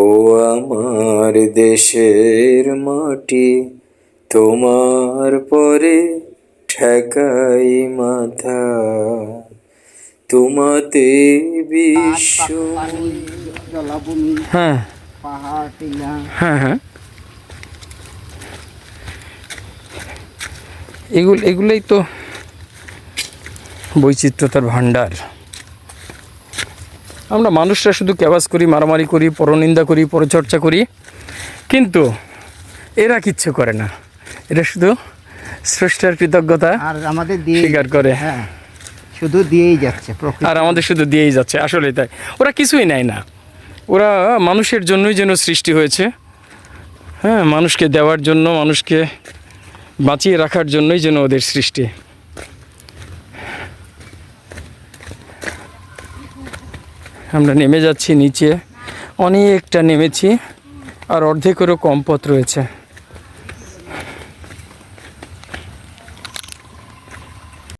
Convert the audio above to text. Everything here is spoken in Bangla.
ও আমার দেশের মাটি, তোমার পরে ঠেকাই মাথা, তোমাতে বিশ্ব। জলাভূমি, হ্যাঁ পাহাড়, টিলা। হ্যাঁ হ্যাঁ, এগুলোই তো বৈচিত্র্যতার ভাণ্ডার। আমরা মানুষরা শুধু ক্যাবাস করি, মারামারি করি, পরনিন্দা করি, পরচর্চা করি, কিন্তু এরা কিচ্ছু করে না। এরা শুধু স্রষ্টার কৃতজ্ঞতা আর আমাদের দিয়ে স্বীকার করে, হ্যাঁ, শুধু দিয়েই যাচ্ছে প্রকৃতি। আর আমাদের শুধু দিয়েই যাচ্ছে। আসলে তাই, ওরা কিছুই নেয় না। ওরা মানুষের জন্যই যেন সৃষ্টি হয়েছে, হ্যাঁ, মানুষকে দেওয়ার জন্য, মানুষকে বাঁচিয়ে রাখার জন্যই যেন ওদের সৃষ্টি। আমরা নেমে যাচ্ছি নিচে, অনেকটা নেমেছি, আর অর্ধেকেরও কম পথ রয়েছে।